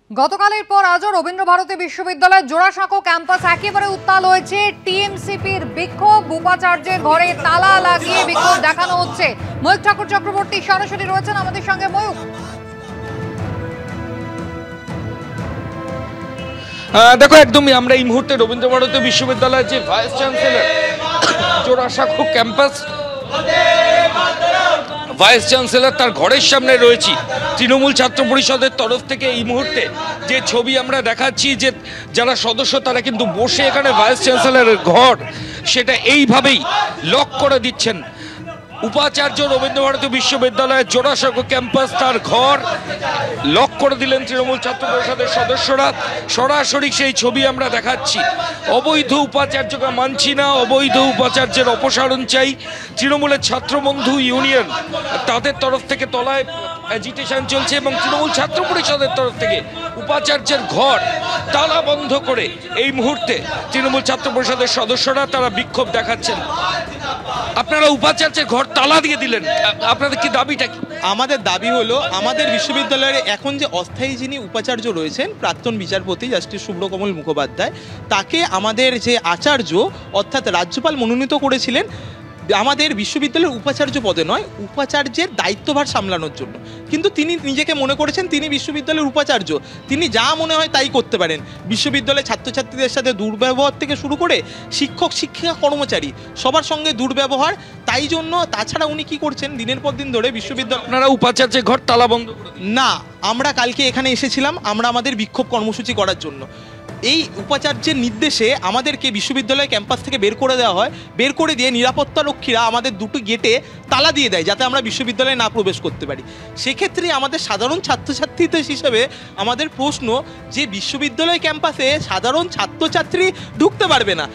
গতকালের পর আজও রবীন্দ্রভারতী বিশ্ববিদ্যালয়ের জোড়াসাঁকো ক্যাম্পাস একেবারে উত্তাল হয়েছে। টিএমসিপির বিক্ষোভ, উপাচার্যের ঘরে তালা লাগিয়ে বিক্ষোভ দেখানো হচ্ছে। ময়ূক ঠাকুর চক্রবর্তী সরাসরি রয়েছেন আমাদের সঙ্গে। ময়ূক, দেখো, একদমই আমরা এই মুহূর্তে রবীন্দ্রভারতী বিশ্ববিদ্যালয়ের যে vice chancellor Jorasanko campus vice chancellor তার ঘরের সামনে রয়েছি। তৃণমূল ছাত্র পরিষদের তরফ থেকে এই মুহূর্তে যে ছবি আমরা দেখাচ্ছি, যে যারা সদস্য তারা কিন্তু বসে এখানে ভাইস চ্যান্সেলরের ঘর সেটা এইভাবেই লক করে দিচ্ছেন। উপাচার্য রবীন্দ্রভারতী বিশ্ববিদ্যালয়ের জোড়াসাঁকো ক্যাম্পাস তার ঘর লক করে দিলেন তৃণমূল ছাত্র পরিষদের সদস্যরা। সরাসরি সেই ছবি আমরা দেখাচ্ছি। অবৈধ উপাচার্যকে মানছি না, অবৈধ উপাচার্যের অপসারণ চাই। তৃণমূলের ছাত্রবন্ধু ইউনিয়ন তাদের তরফ থেকে তলায় অ্যাজিটেশন চলছে এবং তৃণমূল ছাত্র পরিষদের তরফ থেকে উপাচার্যের ঘর তালা বন্ধ করে এই মুহূর্তে তৃণমূল ছাত্র পরিষদের সদস্যরা তারা বিক্ষোভ দেখাচ্ছেন। আপনারা উপাচার্যের ঘর তালা দিয়ে দিলেন, আপনাদের কি দাবিটা কি? আমাদের দাবি হলো, আমাদের বিশ্ববিদ্যালয়ের এখন যে অস্থায়ী যিনি উপাচার্য রয়েছেন, প্রাক্তন বিচারপতি জাস্টিস শুভ্রকমল মুখোপাধ্যায়, তাকে আমাদের যে আচার্য অর্থাৎ রাজ্যপাল মনোনীত করেছিলেন আমাদের বিশ্ববিদ্যালয়ের উপাচার্য পদে নয়, উপাচার্যের দায়িত্বভার সামলানোর জন্য। কিন্তু তিনি নিজেকে মনে করেছেন তিনি বিশ্ববিদ্যালয়ের উপাচার্য, তিনি যা মনে হয় তাই করতে পারেন। বিশ্ববিদ্যালয়ের ছাত্রছাত্রীদের সাথে দুর্ব্যবহার থেকে শুরু করে শিক্ষক শিক্ষিকা কর্মচারী সবার সঙ্গে দুর্ব্যবহার। তাই জন্য তাছাড়া উনি কি করছেন, দিনের পর দিন ধরে বিশ্ববিদ্যালয় আপনারা উপাচার্যের ঘর তালা বন্ধ না, আমরা কালকে এখানে এসেছিলাম আমরা আমাদের বিক্ষোভ কর্মসূচি করার জন্য। এই উপাচার্যের নির্দেশে আমাদেরকে বিশ্ববিদ্যালয় ক্যাম্পাস থেকে বের করে দেওয়া হয়। বের করে দিয়ে নিরাপত্তারক্ষীরা আমাদের দুটো গেটে তালা দিয়ে দেয় যাতে আমরা বিশ্ববিদ্যালয়ে না প্রবেশ করতে পারি। সেক্ষেত্রে আমাদের সাধারণ ছাত্রছাত্রীদের হিসেবে আমাদের প্রশ্ন যে বিশ্ববিদ্যালয় ক্যাম্পাসে সাধারণ ছাত্রছাত্রী ঢুকতে পারবে না,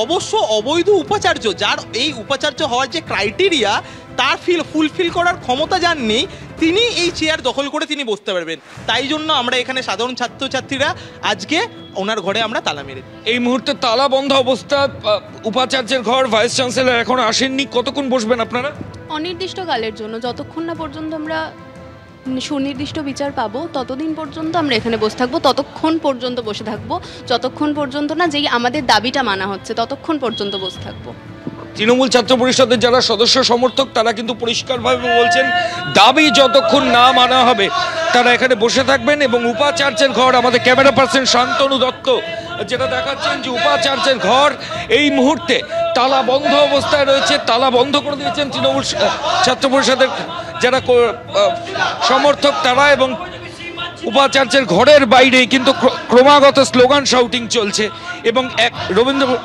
অবশ্য অবৈধ উপাচার্য যার এই উপাচার্য হওয়ার যে ক্রাইটেরিয়া তার ফুলফিল করার ক্ষমতা যার নেই, তিনি এই চেয়ার দখল করে তিনি বসতে পারবেন। তাই জন্য আমরা এখানে সাধারণ ছাত্রছাত্রীরা আজকে ওনার ঘরে আমরা তালা মেরে এই মুহূর্তে তালা বন্ধ অবস্থা। উপাচার্যের ঘর ভাইস চ্যান্সেলর এখন আসেননি, কতক্ষণ বসবেন আপনারা? অনির্দিষ্টকালের জন্য, যতক্ষণ না পর্যন্ত আমরা সুনির্দিষ্ট বিচার পাবো ততদিন পর্যন্ত আমরা এখানে বসে থাকবো, ততক্ষণ পর্যন্ত বসে থাকবো, যতক্ষণ পর্যন্ত না যেই আমাদের দাবিটা মানা হচ্ছে ততক্ষণ পর্যন্ত বসে থাকবো। তৃণমূল ছাত্র পরিষদের যারা সদস্য সমর্থক তারা কিন্তু পরিষ্কারভাবে বলছেন দাবি যতক্ষণ না মানা হবে তারা এখানে বসে থাকবেন। এবং উপাচার্যের ঘর, আমাদের ক্যামেরা পার্সন শান্তনু দত্ত যেটা দেখাচ্ছেন যে উপাচার্যের ঘর এই মুহূর্তে তালা বন্ধ অবস্থায় রয়েছে, তালা বন্ধ করে দিয়েছেন তৃণমূল ছাত্র পরিষদের যারা সমর্থক তারা। এবং উপাচার্যের ঘরের বাইরেই কিন্তু ক্রমাগত স্লোগান শাউটিং চলছে। এবং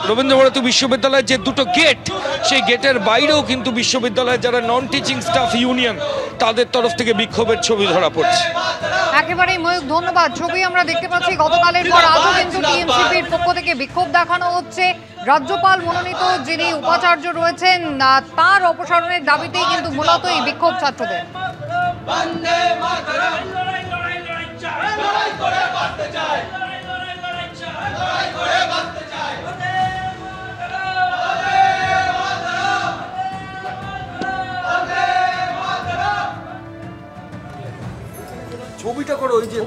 রবীন্দ্রভারতী বিশ্ববিদ্যালয়ের যে দুটো গেট, সেই গেটের বাইরেও কিন্তু বিশ্ববিদ্যালয়ের যারা নন টিচিং স্টাফ ইউনিয়ন তাদের তরফ থেকে বিক্ষোভের ছবি ধরা পড়ছে। একেবারেই ময়ূক, ধন্যবাদ। ছবি আমরা দেখতে পাচ্ছি গতকালের পর আজও কিন্তু টিএমসিপির পক্ষ থেকে বিক্ষোভ দেখানো হচ্ছে। রাজ্যপাল মনোনীত যিনি উপাচার্য রয়েছেন তার অপসারণের দাবিতেই কিন্তু মূলত এই বিক্ষোভ ছাত্রদের। ছবিটা করো, ওই যে